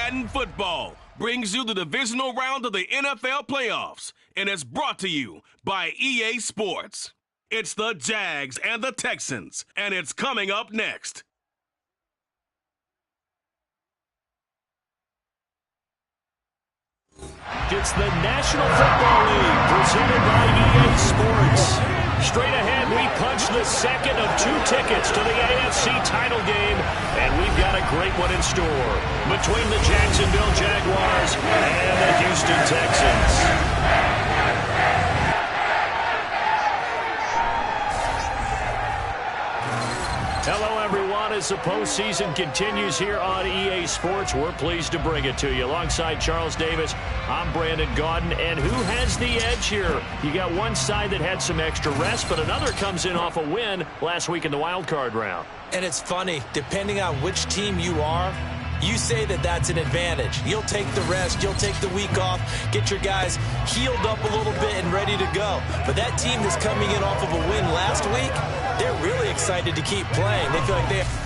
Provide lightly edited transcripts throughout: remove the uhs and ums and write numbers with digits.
Madden Football brings you the divisional round of the NFL playoffs, and it's brought to you by EA Sports. It's the Jags and the Texans, and it's coming up next. It's the National Football League presented by EA Sports. Straight ahead, we punch the second of 2 tickets to the AFC title game, and we've got a great one in store between the Jacksonville Jaguars and the Houston Texans. Hello, everyone. As the postseason continues here on EA Sports, we're pleased to bring it to you. Alongside Charles Davis, I'm Brandon Gaudin. And who has the edge here? You got one side that had some extra rest, but another comes in off a win last week in the wild card round. And it's funny, depending on which team you are, you say that that's an advantage. You'll take the rest, you'll take the week off, get your guys healed up a little bit and ready to go. But that team that's coming in off of a win last week, they're really excited to keep playing. They feel like they have...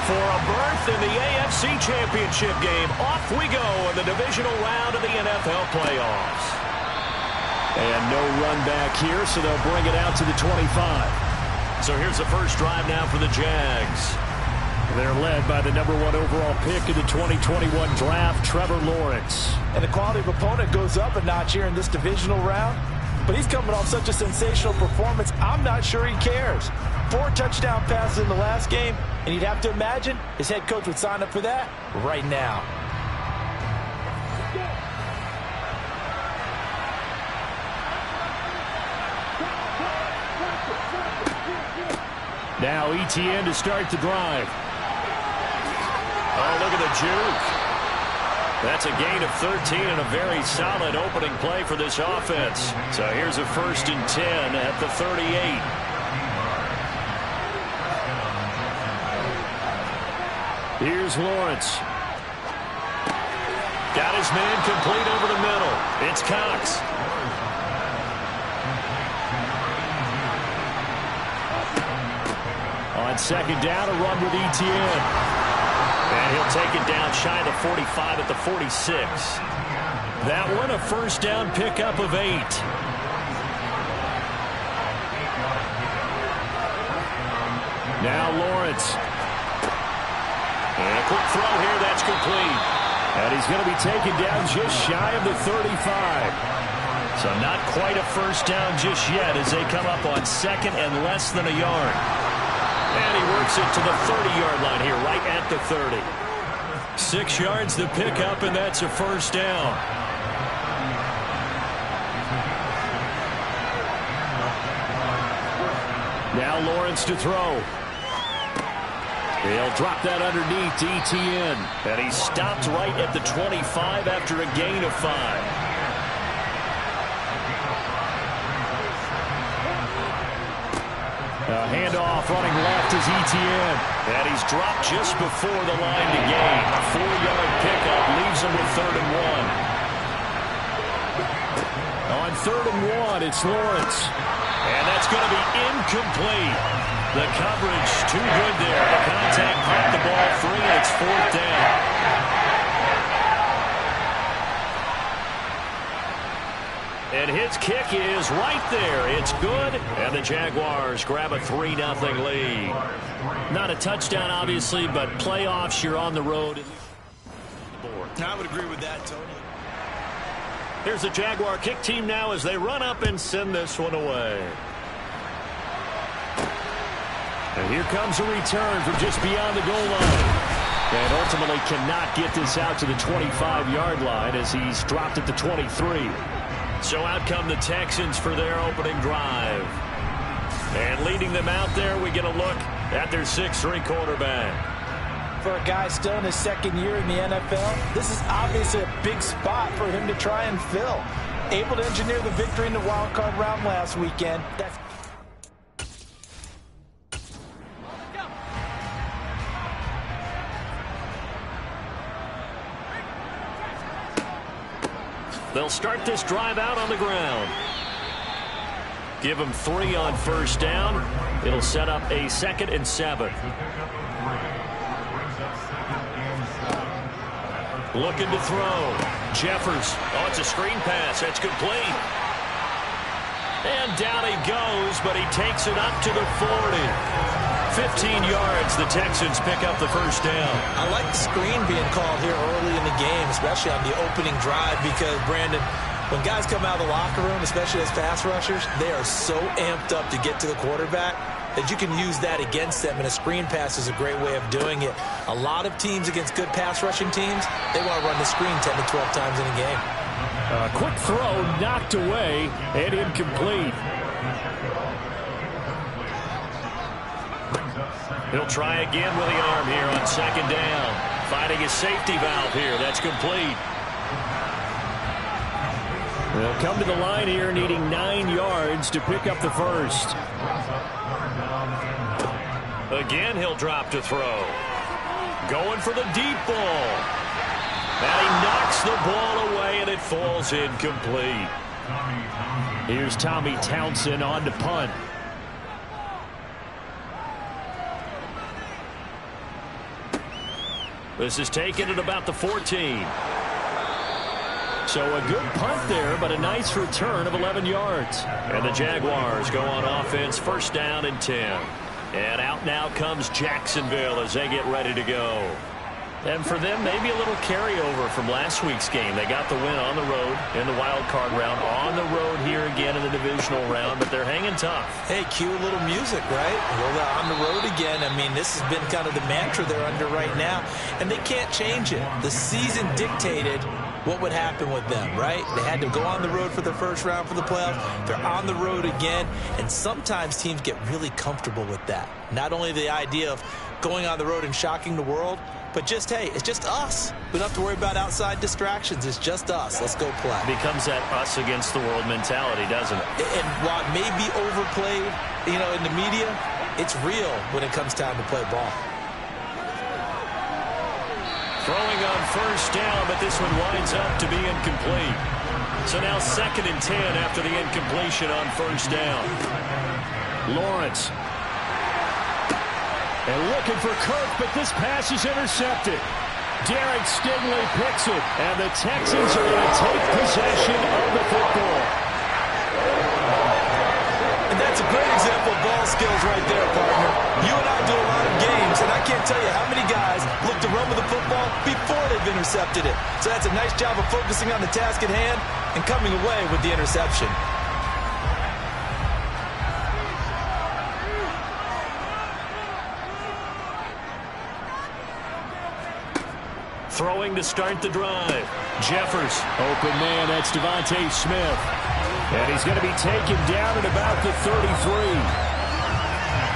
For a berth in the AFC Championship game, off we go in the divisional round of the NFL playoffs. And no run back here, so they'll bring it out to the 25. So here's the first drive now for the Jags. They're led by the #1 overall pick in the 2021 draft, Trevor Lawrence. And the quality of opponent goes up a notch here in this divisional round. But he's coming off such a sensational performance, I'm not sure he cares. 4 touchdown passes in the last game, and you'd have to imagine his head coach would sign up for that right now. Now ETN to start the drive. Oh, look at the juke. That's a gain of 13 and a very solid opening play for this offense. So here's a 1st and 10 at the 38. Here's Lawrence. Got his man complete over the middle. It's Cox. On 2nd down, a run with ETN. And he'll take it down shy of the 45 at the 46. That one a 1st down pickup of 8. Now Lawrence. And a quick throw here, that's complete. And he's going to be taken down just shy of the 35. So not quite a first down just yet as they come up on second and less than a yard. And he works it to the 30-yard line here, right at the 30. 6 yards to pick up, and that's a first down. Now Lawrence to throw. He'll drop that underneath to ETN. And he stopped right at the 25 after a gain of 5. A handoff running left is ETN. And he's dropped just before the line to gain. A 4-yard pickup leaves him with 3rd and 1. On 3rd and 1, it's Lawrence. And that's going to be incomplete. The coverage too good there. The contact popped the ball free, and it's 4th down. And his kick is right there. It's good. And the Jaguars grab a 3-0 lead. Not a touchdown, obviously, but playoffs, you're on the road. I would agree with that, Tony. Here's the Jaguar kick team now as they run up and send this one away. And here comes a return from just beyond the goal line. And ultimately cannot get this out to the 25-yard line as he's dropped at the 23. So out come the Texans for their opening drive. And leading them out there, we get a look at their 6'3" quarterback. For a guy still in his 2nd year in the NFL, this is obviously a big spot for him to try and fill. Able to engineer the victory in the wild card round last weekend. That's They'll start this drive out on the ground. Give them 3 on first down. It'll set up a 2nd and 7. Looking to throw. Jeffers. Oh, it's a screen pass. That's complete. And down he goes, but he takes it up to the 40. 15 yards, the Texans pick up the first down. I like the screen being called here early in the game, especially on the opening drive, because, Brandon, when guys come out of the locker room, especially as pass rushers, they are so amped up to get to the quarterback that you can use that against them, and a screen pass is a great way of doing it. A lot of teams against good pass rushing teams, they want to run the screen 10 to 12 times in a game. A quick throw knocked away and incomplete. He'll try again with the arm here on 2nd down. Finding his safety valve here. That's complete. They'll come to the line here needing 9 yards to pick up the first. Again, he'll drop to throw. Going for the deep ball. And he knocks the ball away, and it falls incomplete. Here's Tommy Townsend on to punt. This is taken at about the 14. So a good punt there, but a nice return of 11 yards. And the Jaguars go on offense, 1st down and 10. And out now comes Jacksonville as they get ready to go. And for them, maybe a little carryover from last week's game. They got the win on the road in the wild card round, on the road here again in the divisional round, but they're hanging tough. Hey, cue a little music, right? Well, on the road again. I mean, this has been kind of the mantra they're under right now, and they can't change it. The season dictated what would happen with them, right? They had to go on the road for the first round for the playoffs. They're on the road again, and sometimes teams get really comfortable with that. Not only the idea of going on the road and shocking the world, but just, hey, it's just us. We don't have to worry about outside distractions. It's just us. Let's go play. Becomes that us against the world mentality, doesn't it? And while it may be overplayed, you know, in the media, it's real when it comes time to play ball. Throwing on first down, but this one winds up to be incomplete. So now 2nd and 10 after the incompletion on first down. Lawrence. And looking for Kirk, but this pass is intercepted. Derek Stingley picks it, and the Texans are going to take possession of the football. And that's a great example of ball skills right there, partner. You and I do a lot of games, and I can't tell you how many guys look to run with the football before they've intercepted it. So that's a nice job of focusing on the task at hand and coming away with the interception. Throwing to start the drive. Jeffers, open man, that's Devontae Smith. And he's going to be taken down at about the 33.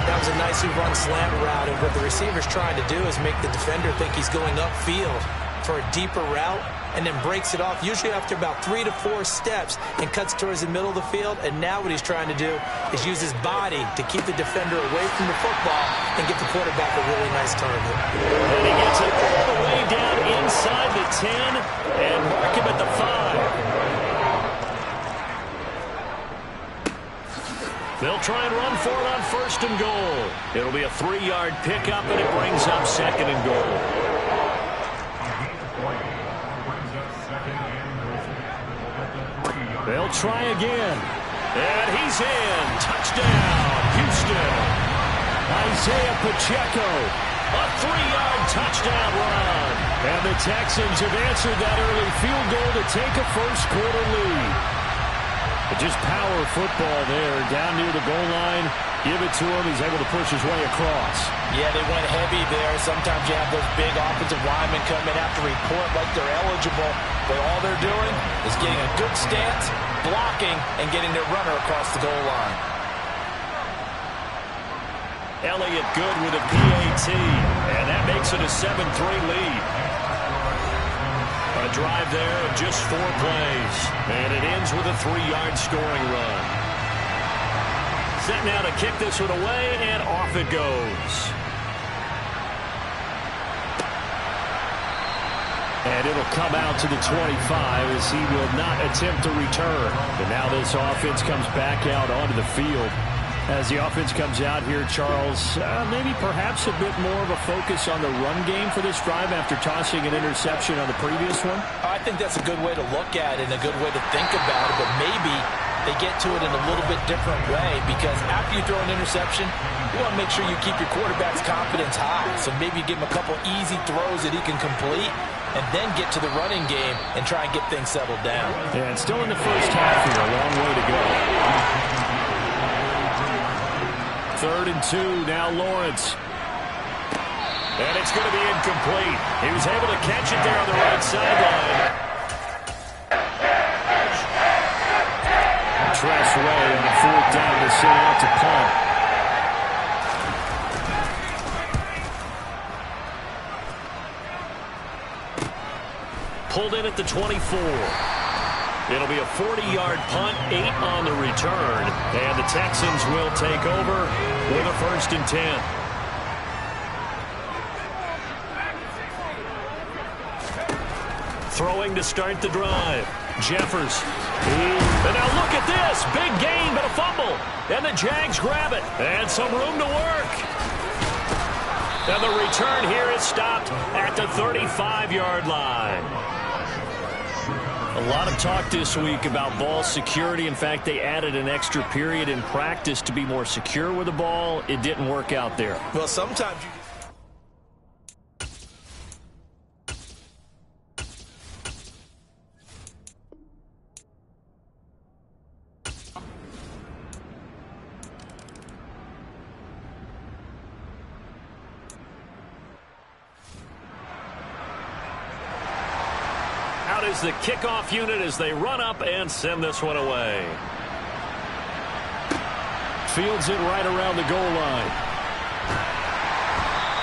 That was a nicely run slant route, and what the receiver's trying to do is make the defender think he's going upfield for a deeper route, and then breaks it off, usually after about 3 to 4 steps, and cuts towards the middle of the field. And now what he's trying to do is use his body to keep the defender away from the football and get the quarterback a really nice target. And he gets it all the way down inside the 10 and mark him at the 5. They'll try and run for it on 1st and goal. It'll be a 3-yard pickup, and it brings up 2nd and goal. They'll try again. And he's in. Touchdown, Houston. Isaiah Pacheco. A 3-yard touchdown run. And the Texans have answered that early field goal to take a first-quarter lead. But just power football there, down near the goal line. Give it to him. He's able to push his way across. Yeah, they went heavy there. Sometimes you have those big offensive linemen come in after report like they're eligible. But all they're doing is getting a good stance, blocking, and getting their runner across the goal line. Elliott good with a PAT. And that makes it a 7-3 lead. A drive there of just 4 plays. And it ends with a 3-yard scoring run. Set now to kick this one away, and off it goes. And it'll come out to the 25 as he will not attempt to return. And now this offense comes back out onto the field. As the offense comes out here, Charles, maybe perhaps a bit more of a focus on the run game for this drive after tossing an interception on the previous one? I think that's a good way to look at it and a good way to think about it, but maybe they get to it in a little bit different way, because after you throw an interception, you want to make sure you keep your quarterback's confidence high. So maybe you give him a couple easy throws that he can complete, and then get to the running game and try and get things settled down. Yeah, and still in the first half here, a long way to go. 3rd and 2, now Lawrence. And it's going to be incomplete. He was able to catch it there on the right sideline. Tress Way on the 4th down to send out to punt. Pulled in at the 24. It'll be a 40-yard punt, 8 on the return, and the Texans will take over with a 1st and 10. Throwing to start the drive. Jeffers. And now look at this. Big gain, but a fumble. And the Jags grab it. And some room to work. And the return here is stopped at the 35-yard line. A lot of talk this week about ball security. In fact, they added an extra period in practice to be more secure with the ball. It didn't work out there. Well, sometimes you... Is the kickoff unit as they run up and send this one away. Fields it right around the goal line.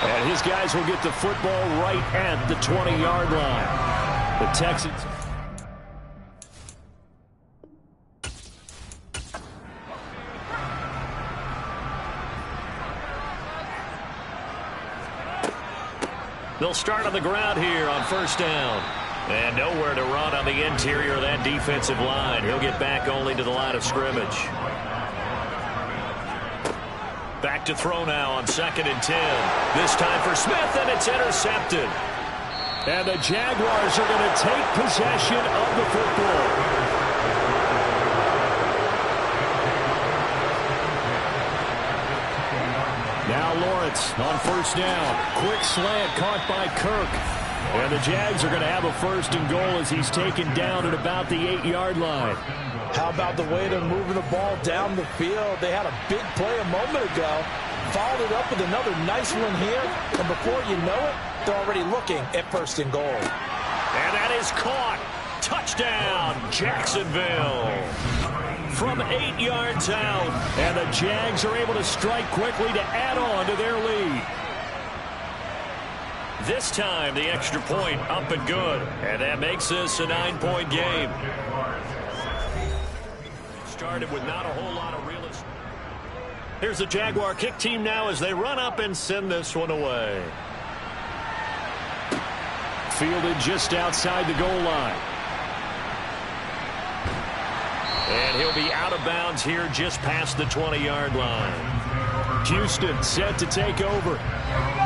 And his guys will get the football right at the 20-yard line. The Texans... They'll start on the ground here on 1st down. And nowhere to run on the interior of that defensive line. He'll get back only to the line of scrimmage. Back to throw now on 2nd and 10. This time for Smith, and it's intercepted. And the Jaguars are going to take possession of the football. Now Lawrence on first down. Quick slant caught by Kirk. And the Jags are going to have a first and goal as he's taken down at about the 8-yard line. How about the way they're moving the ball down the field? They had a big play a moment ago. Followed it up with another nice one here. And before you know it, they're already looking at first and goal. And that is caught. Touchdown, Jacksonville. From 8 yards out. And the Jags are able to strike quickly to add on to their lead. This time, the extra point up and good. And that makes this a 9-point game. Started with not a whole lot of real estate. Here's the Jaguar kick team now as they run up and send this one away. Fielded just outside the goal line. And he'll be out of bounds here just past the 20-yard line. Houston set to take over.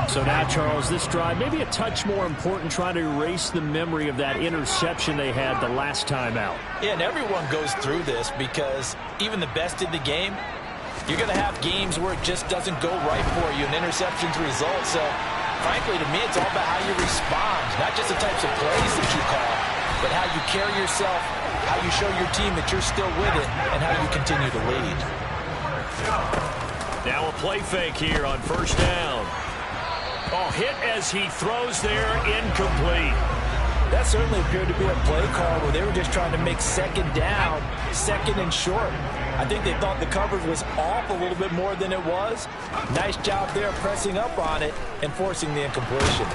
So now, Charles, this drive, maybe a touch more important, trying to erase the memory of that interception they had the last time out. Yeah, and everyone goes through this because even the best in the game, you're going to have games where it just doesn't go right for you, and interceptions result. So, frankly, to me, it's all about how you respond, not just the types of plays that you call, but how you carry yourself, how you show your team that you're still with it, and how you continue to lead. Now a play fake here on first down. Oh, hit as he throws there, incomplete. That certainly appeared to be a play call where they were just trying to make second down, second and short. I think they thought the coverage was off a little bit more than it was. Nice job there pressing up on it and forcing the incompletion.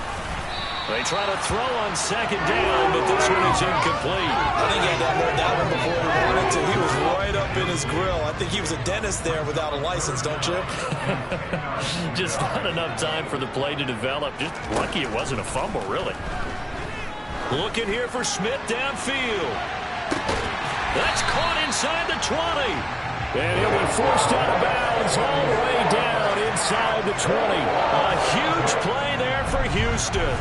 They try to throw on second down, but this one is incomplete. I think he had downloaded that one before he wanted to. He was right up in his grill. I think he was a dentist there without a license, don't you? Just not enough time for the play to develop. Just lucky it wasn't a fumble, really. Looking here for Smith downfield. That's caught inside the 20. And he'll be forced out of bounds all the way down inside the 20. A huge play there for Houston.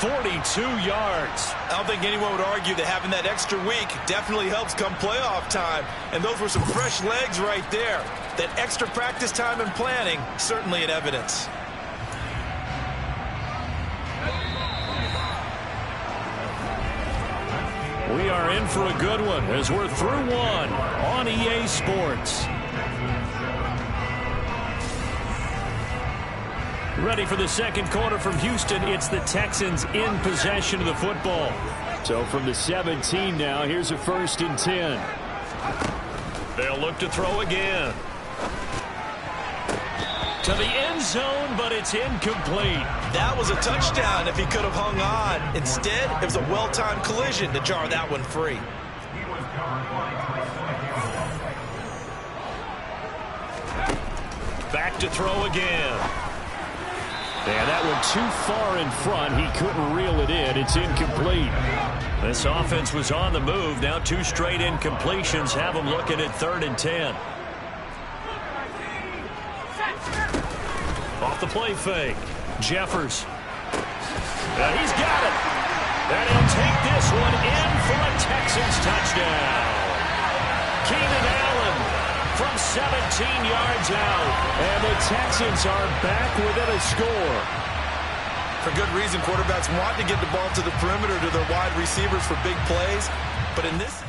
42 yards. I don't think anyone would argue that having that extra week definitely helps come playoff time. And those were some fresh legs right there. That extra practice time and planning, certainly in evidence. We are in for a good one as we're through one on EA Sports. Ready for the second quarter from Houston. It's the Texans in possession of the football. So from the 17 now, here's a 1st and 10. They'll look to throw again. To the end zone, but it's incomplete. That was a touchdown if he could have hung on. Instead, it was a well-timed collision to jar that one free. Back to throw again. And that one too far in front. He couldn't reel it in. It's incomplete. This offense was on the move. Now 2 straight incompletions have them looking at 3rd and 10. Off the play fake. Jeffers. And he's got it. And he'll take this one in for a Texans touchdown. Keenan Allen from 17 yards out. And the Texans are back within a score. For good reason, quarterbacks want to get the ball to the perimeter to their wide receivers for big plays. But in this...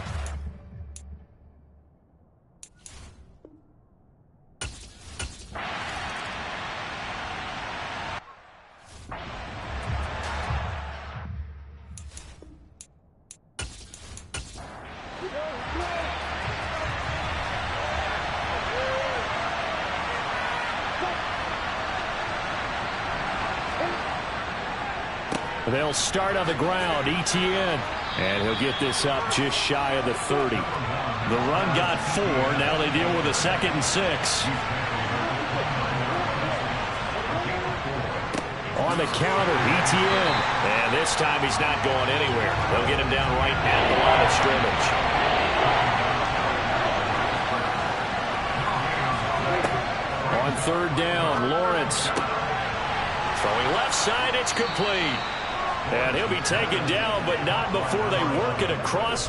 They'll start on the ground. Etienne. And he'll get this up just shy of the 30. The run got 4. Now they deal with a 2nd and 6. On the counter, Etienne. And this time he's not going anywhere. They'll get him down right at the line of scrimmage. On 3rd down, Lawrence. Throwing left side, it's complete. And he'll be taken down, but not before they work it across.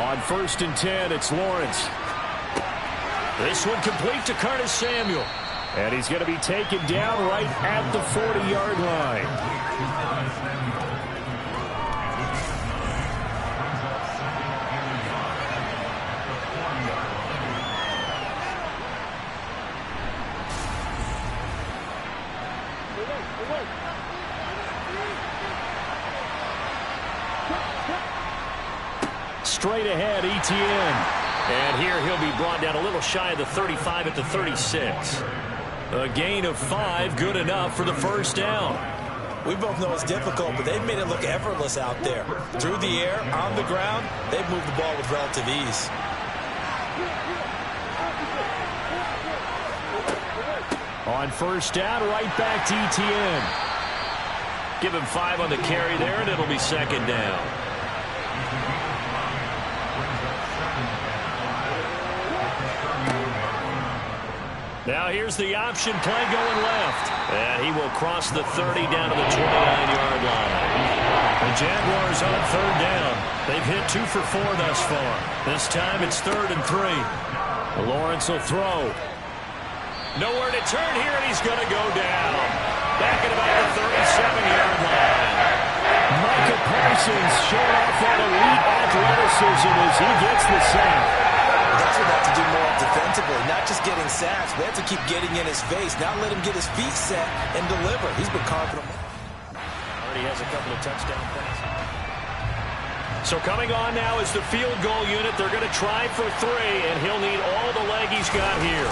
On 1st and 10, it's Lawrence. This one complete to Curtis Samuel. And he's going to be taken down right at the 40-yard line. Straight ahead, Etienne. And here he'll be brought down a little shy of the 35 at the 36. A gain of 5, good enough for the first down. We both know it's difficult, but they've made it look effortless out there. Through the air, on the ground, they've moved the ball with relative ease. On first down, right back to Etienne. Give him 5 on the carry there, and it'll be second down. Now here's the option play going left. And he will cross the 30 down to the 29-yard line. The Jaguars on third down. They've hit 2 for 4 thus far. This time it's 3rd and 3. Lawrence will throw. Nowhere to turn here, and he's going to go down. Back at about the 37-yard line. Micah Parsons showing off that elite athleticism as he gets the sack. That's what they have to do more defensively, not just getting sacks, but they have to keep getting in his face, not let him get his feet set and deliver. He's been confident. Already has a couple of touchdown passes. So coming on now is the field goal unit. They're going to try for 3, and he'll need all the leg he's got here.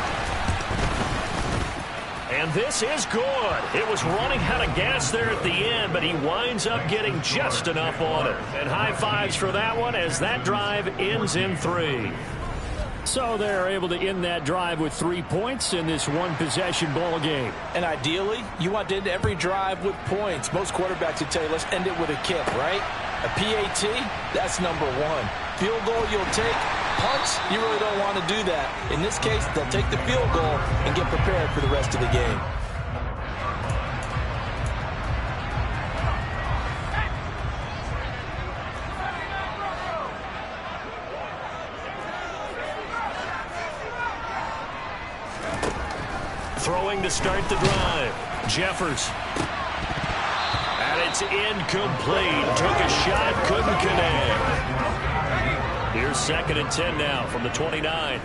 And this is good. It was running out of gas there at the end, but he winds up getting just enough on it. And high fives for that one as that drive ends in 3. So they're able to end that drive with 3 points in this one-possession ball game. And ideally, you want to end every drive with points. Most quarterbacks would tell you, let's end it with a kick, right? A PAT, that's number 1. Field goal you'll take. Punts, you really don't want to do that. In this case, they'll take the field goal and get prepared for the rest of the game. Throwing to start the drive. Jeffers. And it's incomplete. Took a shot, couldn't connect. Here's 2nd and 10 now from the 29.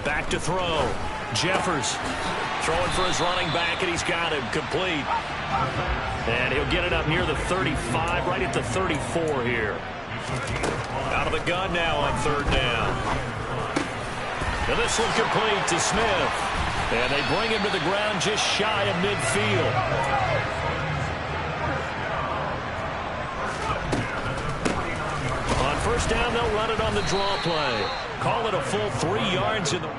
Back to throw. Jeffers throwing for his running back, and he's got him complete. And he'll get it up near the 35, right at the 34 here. Out of the gun now on 3rd down. And this one complete to Smith. And they bring him to the ground just shy of midfield. On first down, they'll run it on the draw play. Call it a full 3 yards in the...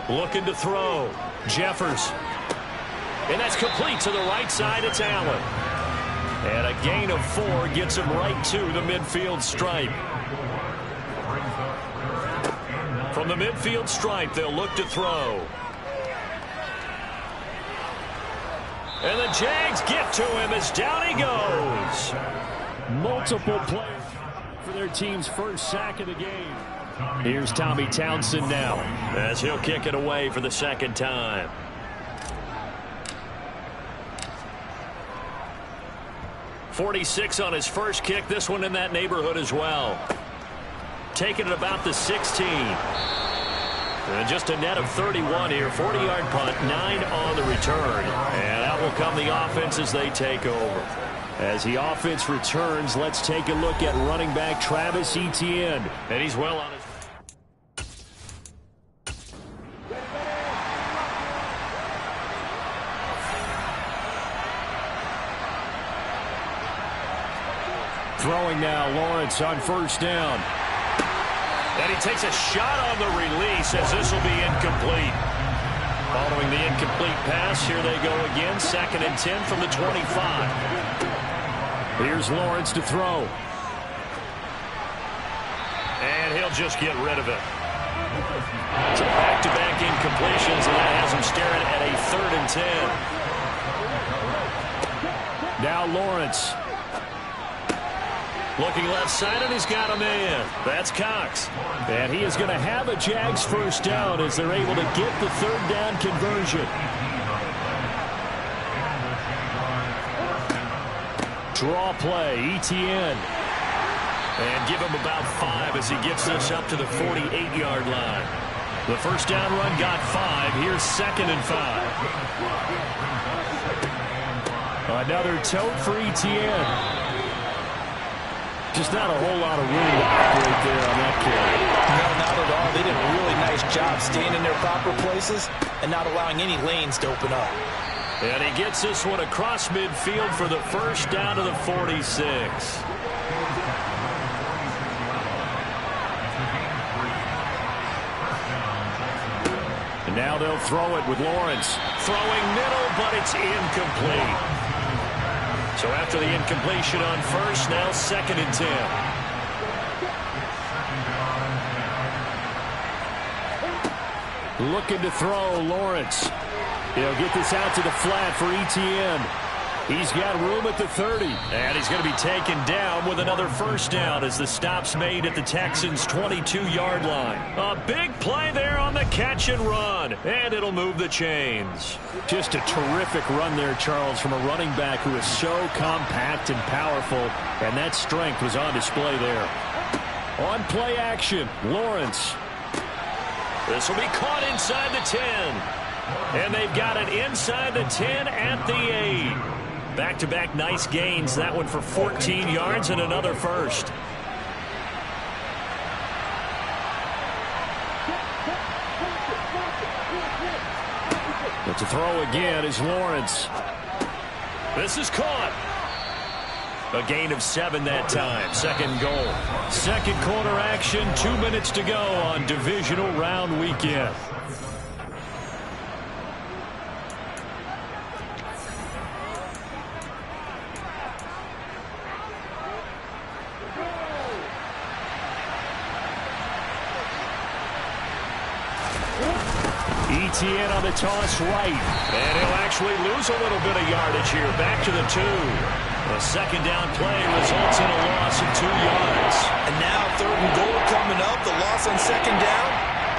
Looking to throw. Jeffers. And that's complete to the right side. It's Allen. And a gain of 4 gets him right to the midfield stripe. From the midfield stripe, they'll look to throw. And the Jags get to him as down he goes. Multiple players for their team's first sack of the game. Here's Tommy Townsend now as he'll kick it away for the 2nd time. .46 on his first kick. This one in that neighborhood as well. Taking it about the 16. And just a net of 31 here. 40-yard punt, 9 on the return. And out will come the offense as they take over. As the offense returns, let's take a look at running back Travis Etienne. And he's well on his... Throwing now, Lawrence on first down. And he takes a shot on the release as this will be incomplete. Following the incomplete pass, here they go again. 2nd and 10 from the 25. Here's Lawrence to throw. And he'll just get rid of it. So back-to-back incompletions, and that has him staring at a 3rd and 10. Now Lawrence. Looking left side, and he's got him in. That's Cox. And he is going to have a Jags first down as they're able to get the 3rd down conversion. Draw play, ETN. And give him about 5 as he gets this up to the 48-yard line. The first down run got 5. Here's 2nd and 5. Another tote for ETN. Just not a whole lot of room to operate there on that carry. No, not at all. They did a really nice job staying in their proper places and not allowing any lanes to open up. And he gets this one across midfield for the first down to the 46. And now they'll throw it with Lawrence. Throwing middle, but it's incomplete. So after the incompletion on first, now 2nd and 10. Looking to throw, Lawrence. He'll get this out to the flat for ETN. He's got room at the 30. And he's going to be taken down with another first down as the stop's made at the Texans' 22-yard line. A big play there on the catch and run. And it'll move the chains. Just a terrific run there, Charles, from a running back who is so compact and powerful. And that strength was on display there. On play action, Lawrence. This will be caught inside the 10. And they've got it inside the 10 at the 8. Back-to-back nice gains. That one for 14 yards and another first. But to throw again is Lawrence. This is caught. A gain of 7 that time. 2nd goal. 2nd quarter action. 2 minutes to go on divisional round weekend. ETN on the toss right. And he'll actually lose a little bit of yardage here. Back to the 2. The 2nd down play results in a loss of 2 yards. And now 3rd and goal coming up. The loss on 2nd down.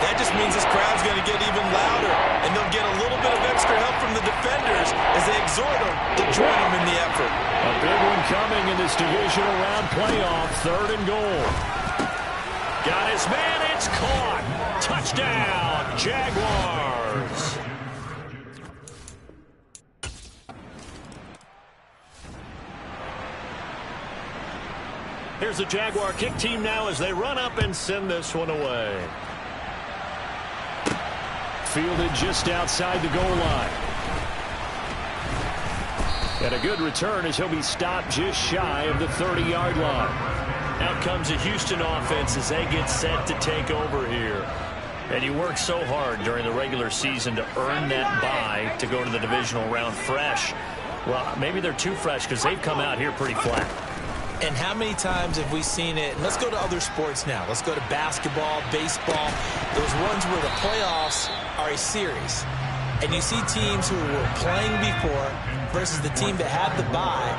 That just means this crowd's going to get even louder. And they'll get a little bit of extra help from the defenders as they exhort them to join them in the effort. A big one coming in this divisional round playoff. 3rd and goal. Got his man. It's caught. Touchdown, Jaguars. Here's the Jaguar kick team now as they run up and send this one away. Fielded just outside the goal line. And a good return as he'll be stopped just shy of the 30-yard line. Out comes the Houston offense as they get set to take over here. And you work so hard during the regular season to earn that bye to go to the divisional round fresh. Well, maybe they're too fresh because they've come out here pretty flat. And how many times have we seen it? Let's go to other sports now. Let's go to basketball, baseball, those ones where the playoffs are a series. And you see teams who were playing before versus the team that had the bye,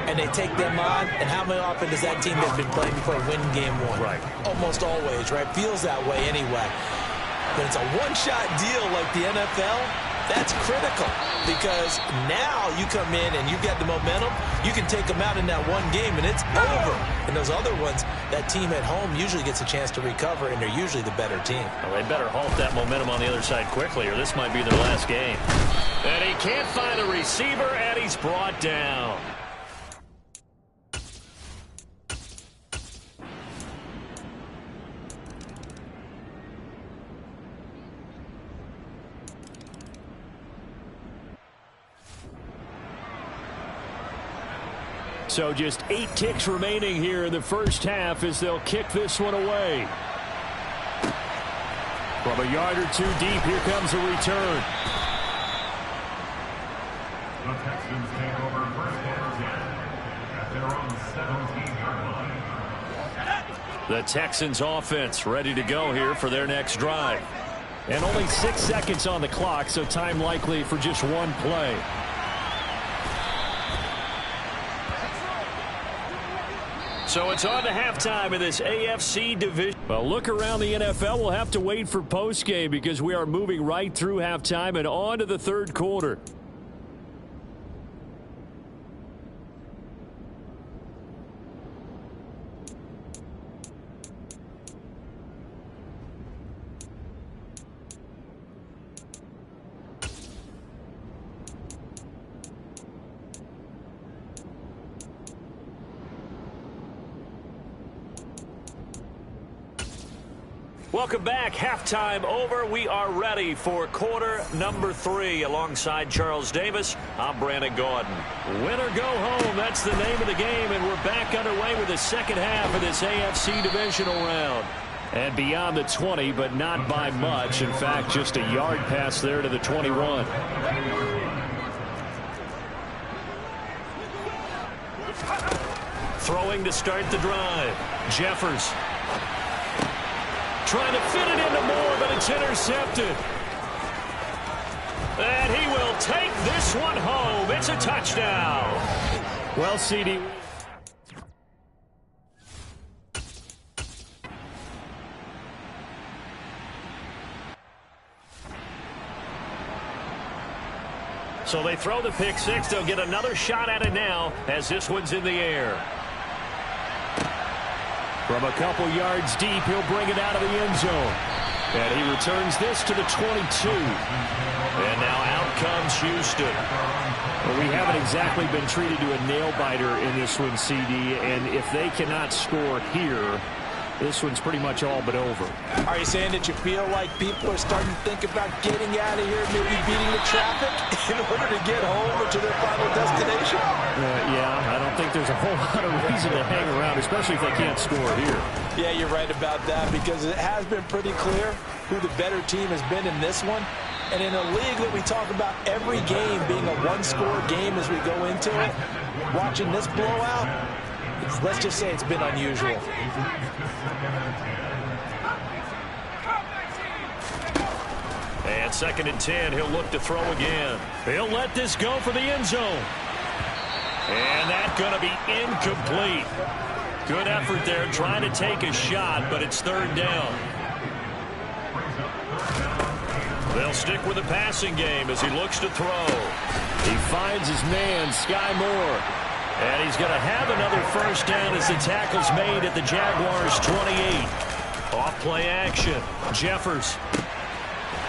and they take them on. And how many often does that team that's been playing before win game 1? Right. Almost always, right? Feels that way anyway. But it's a one-shot deal like the NFL. That's critical because now you come in and you get the momentum. You can take them out in that one game and it's over. And those other ones, that team at home usually gets a chance to recover, and they're usually the better team. Well, they better halt that momentum on the other side quickly, or this might be their last game. And he can't find a receiver, and he's brought down. So just 8 kicks remaining here in the first half as they'll kick this one away. From a yard or two deep, here comes a return. The Texans offense ready to go here for their next drive. And only 6 seconds on the clock, so time likely for just one play. So it's on to halftime of this AFC division. Well, look around the NFL. We'll have to wait for postgame because we are moving right through halftime and on to the third quarter. Welcome back. Halftime over. We are ready for quarter number 3. Alongside Charles Davis, I'm Brandon Gordon. Win or go home, that's the name of the game, and we're back underway with the second half of this AFC divisional round. And beyond the 20, but not by much. In fact, just a yard pass there to the 21. Throwing to start the drive. Jeffers. Trying to fit it into Moore, but it's intercepted. And he will take this one home. It's a touchdown. Well, CD. So they throw the pick six. They'll get another shot at it now as this one's in the air. From a couple yards deep, he'll bring it out of the end zone. And he returns this to the 22. And now out comes Houston. Well, we haven't exactly been treated to a nail-biter in this one, CD. And if they cannot score here, this one's pretty much all but over. Are you saying that you feel like people are starting to think about getting out of here, maybe beating the traffic in order to get home or to their final destination? Yeah, I don't think there's a whole lot of reason to hang around, especially if they can't score here. Yeah, you're right about that because it has been pretty clear who the better team has been in this one. And in a league that we talk about every game being a one-score game as we go into it, watching this blowout, let's just say it's been unusual. And 2nd and 10, he'll look to throw again. He'll let this go for the end zone. And that's going to be incomplete. Good effort there trying to take a shot, but it's 3rd down. They'll stick with the passing game as he looks to throw. He finds his man, Sky Moore. And he's going to have another 1st down as the tackle's made at the Jaguars' 28. Off play action. Jeffers.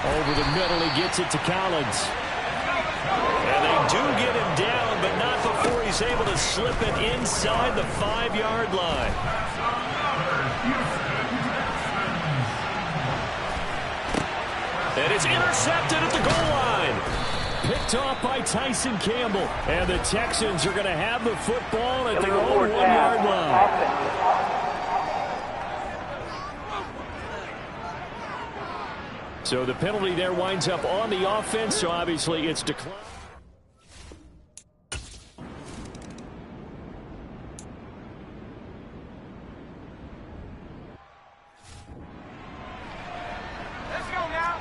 Over the middle, he gets it to Collins. And they do get him down, but not before he's able to slip it inside the 5-yard line. And it's intercepted at the goal line. Picked off by Tyson Campbell. And the Texans are going to have the football at their own 1-yard line. So the penalty there winds up on the offense, so obviously it's declined. Let's go now.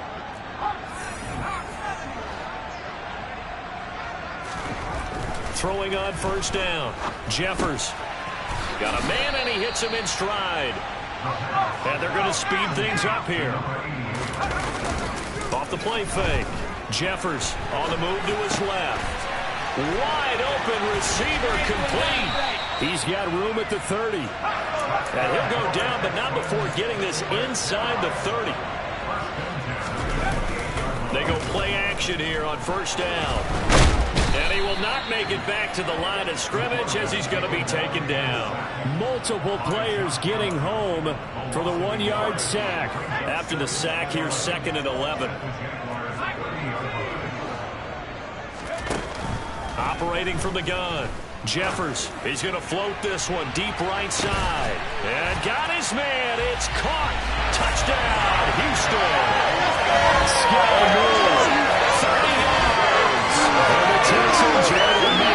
Throwing on 1st down. Jeffers. Got a man, and he hits him in stride. And they're going to speed things up here. Off the play fake. Jeffers on the move to his left. Wide open receiver complete. He's got room at the 30. And he'll go down, but not before getting this inside the 30. They go play action here on 1st down. And he will not make it back to the line of scrimmage as he's going to be taken down. Multiple players getting home for the 1-yard sack. After the sack here, 2nd and 11. Operating from the gun. Jeffers, he's going to float this one deep right side. And got his man. It's caught. Touchdown, Houston. Sky Moore, 30 yards. And the Texans are able to make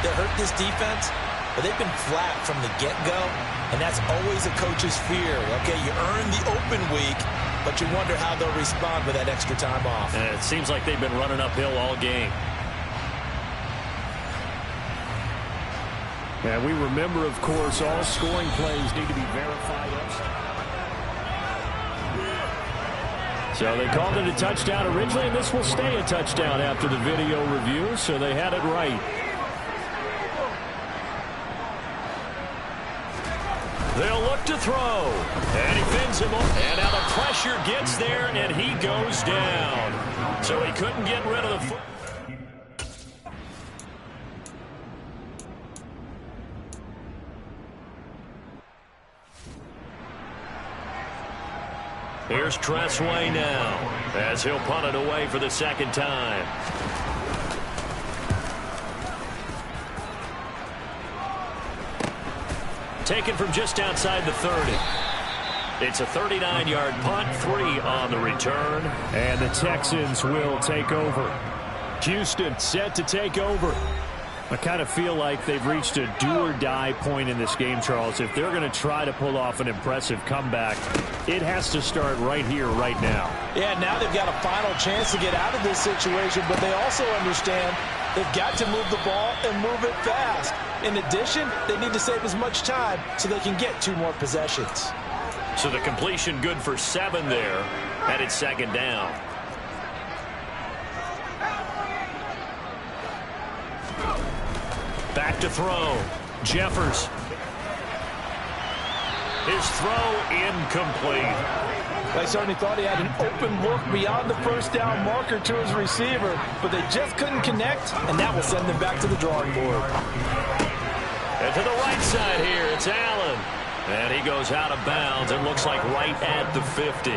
that hurt this defense, but they've been flat from the get-go, and that's always a coach's fear. Okay, you earn the open week, but you wonder how they'll respond with that extra time off. And it seems like they've been running uphill all game. And we remember, of course, all scoring plays need to be verified. So they called it a touchdown originally, and this will stay a touchdown after the video review, so they had it right. They'll look to throw. And he pins him up. And now the pressure gets there, and he goes down. So he couldn't get rid of the foot. Here's Tressway now, as he'll punt it away for the second time. Taken from just outside the 30. It's a 39-yard punt, 3 on the return. And the Texans will take over. Houston set to take over. I kind of feel like they've reached a do-or-die point in this game, Charles. If they're going to try to pull off an impressive comeback, it has to start right here, right now. Yeah, now they've got a final chance to get out of this situation, but they also understand they've got to move the ball and move it fast. In addition, they need to save as much time so they can get 2 more possessions. So the completion good for 7 there, and it's second down. Back to throw. Jeffers. His throw incomplete. They certainly thought he had an open look beyond the first down marker to his receiver, but they just couldn't connect, and that will send them back to the drawing board. And to the right side here, it's Allen. And he goes out of bounds. It looks like right at the 50.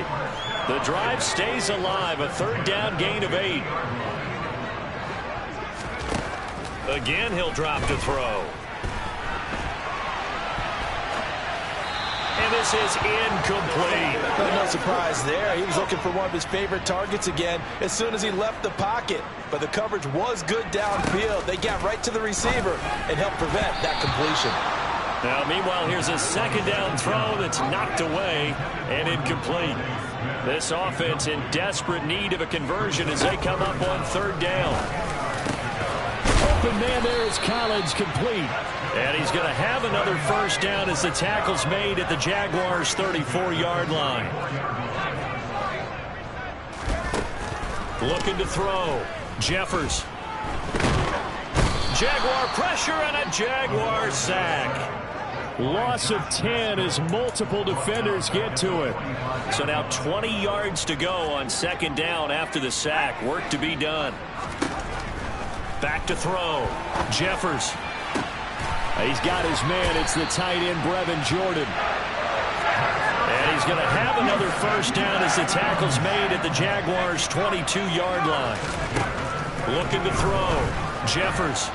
The drive stays alive. A third down gain of 8. Again, he'll drop to throw. And this is incomplete. No surprise there. He was looking for one of his favorite targets again as soon as he left the pocket. But the coverage was good downfield. They got right to the receiver and helped prevent that completion. Now, meanwhile, here's a second down throw that's knocked away and incomplete. This offense in desperate need of a conversion as they come up on third down. Open man there is Collins, complete. And he's going to have another first down as the tackle's made at the Jaguars' 34-yard line. Looking to throw. Jeffers. Jaguar pressure and a Jaguar sack. Loss of 10 as multiple defenders get to it. So now 20 yards to go on second down after the sack. Work to be done. Back to throw. Jeffers. He's got his man. It's the tight end, Brevin Jordan. And he's going to have another first down as the tackle's made at the Jaguars' 22-yard line. Looking to throw. Jeffers.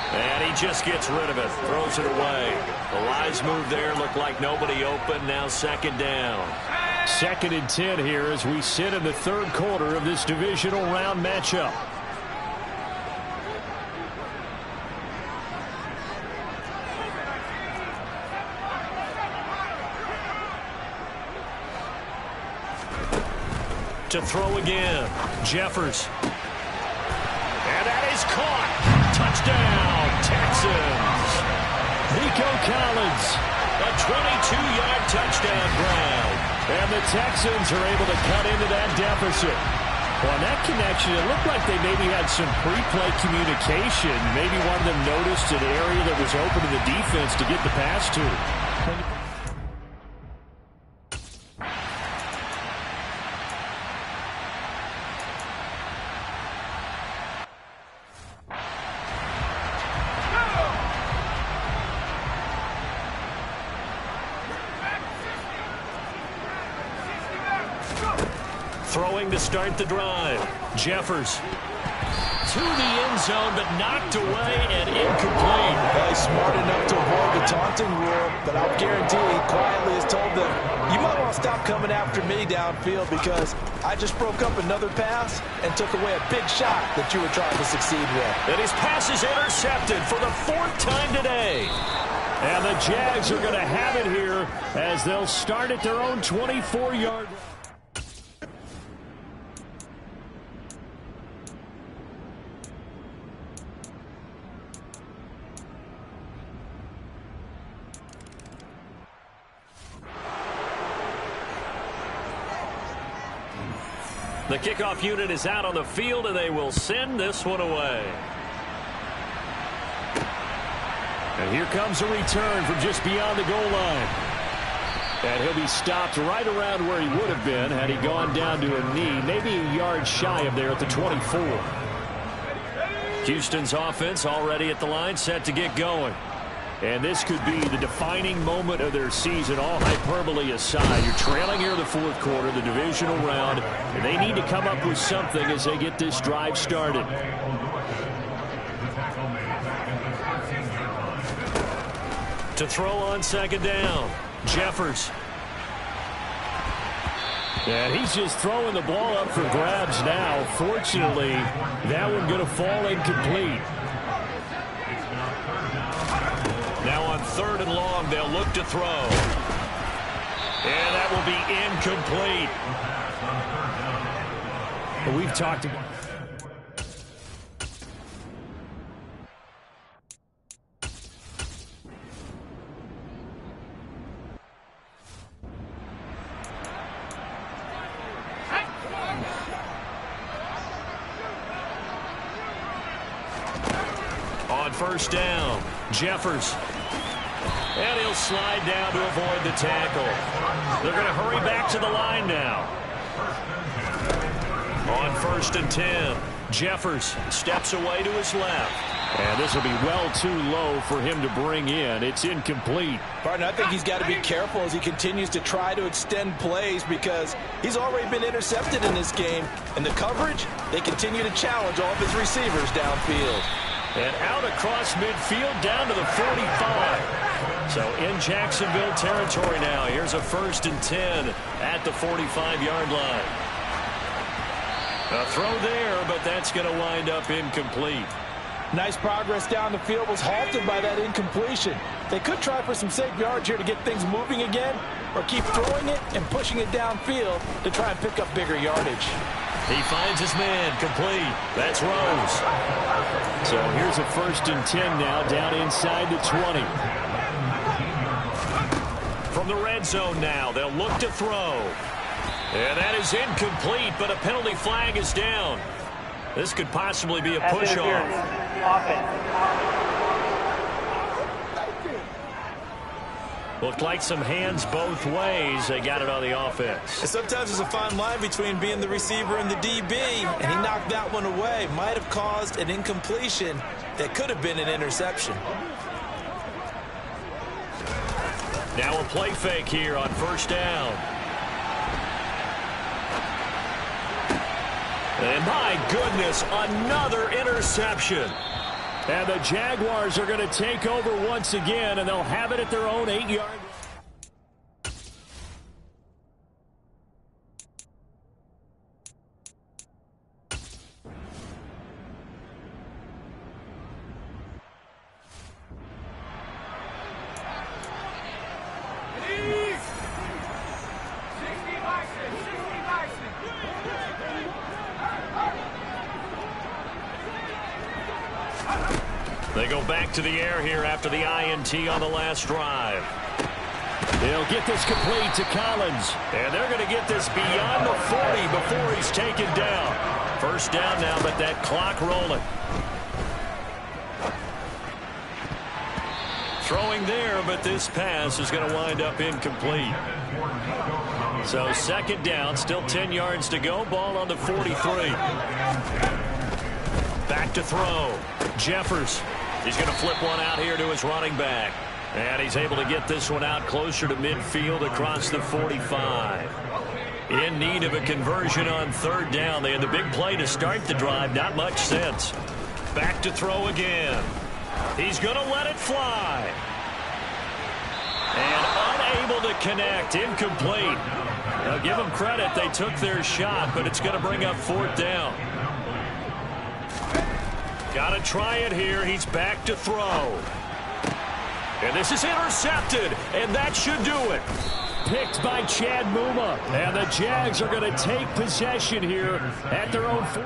And he just gets rid of it. Throws it away. The Lions move there. Looked like nobody open. Now second down. 2nd and 10 here as we sit in the third quarter of this divisional round matchup. To throw again. Jeffers. And that is caught. Touchdown, Texans. Nico Collins. A 22-yard touchdown grab. And the Texans are able to cut into that deficit. Well, on that connection, it looked like they maybe had some pre-play communication. Maybe one of them noticed an area that was open to the defense to get the pass to. Throwing to start the drive. Jeffers. to the end zone, but knocked away and incomplete. Well, he's smart enough to avoid the taunting rule, but I'll guarantee he quietly has told them, you might want to stop coming after me downfield because I just broke up another pass and took away a big shot that you were trying to succeed with. And his pass is intercepted for the 4th time today. And the Jags are going to have it here as they'll start at their own 24-yard line. The kickoff unit is out on the field, and they will send this one away. And here comes a return from just beyond the goal line. And he'll be stopped right around where he would have been had he gone down to a knee, maybe a yard shy of there at the 24. Houston's offense already at the line, set to get going. And this could be the defining moment of their season, all hyperbole aside. You're trailing here in the 4th quarter, the divisional round, and they need to come up with something as they get this drive started. To throw on 2nd down, Jeffers. And he's just throwing the ball up for grabs now. Fortunately, that one going to fall incomplete. Now on 3rd and long, they'll look to throw. And that will be incomplete. We've talked about... On 1st down, Jeffers. And he'll slide down to avoid the tackle. They're going to hurry back to the line now. On 1st and 10, Jeffers steps away to his left. And this will be well too low for him to bring in. It's incomplete. Partner, I think he's got to be careful as he continues to try to extend plays because he's already been intercepted in this game. And the coverage, they continue to challenge all of his receivers downfield. And out across midfield down to the 45. So in Jacksonville territory now. Here's a 1st and 10 at the 45-yard line. A throw there, but that's going to wind up incomplete. Nice progress down the field was halted by that incompletion. They could try for some safe yards here to get things moving again, or keep throwing it and pushing it downfield to try and pick up bigger yardage. He finds his man, complete. That's Rose. So here's a 1st and 10 now, down inside the 20. From the red zone now, they'll look to throw. And that is incomplete, but a penalty flag is down. This could possibly be a push-off. Looked like some hands both ways. They got it on the offense. And sometimes there's a fine line between being the receiver and the DB, and he knocked that one away. Might have caused an incompletion that could have been an interception. Now a play fake here on 1st down. And my goodness, another interception. And the Jaguars are going to take over once again, and they'll have it at their own 8-yard line. They go back to the air here after the INT on the last drive. They'll get this complete to Collins. And they're going to get this beyond the 40 before he's taken down. 1st down now, but that clock rolling. Throwing there, but this pass is going to wind up incomplete. So 2nd down, still 10 yards to go. Ball on the 43. Back to throw. Jeffers. He's going to flip one out here to his running back. And he's able to get this one out closer to midfield across the 45. In need of a conversion on third down. They had the big play to start the drive. Not much sense. Back to throw again. He's going to let it fly. And unable to connect. Incomplete. Now give them credit. They took their shot, but it's going to bring up fourth down. Got to try it here. He's back to throw. And this is intercepted, and that should do it. Picked by Chad Muma. And the Jags are going to take possession here at their own 4.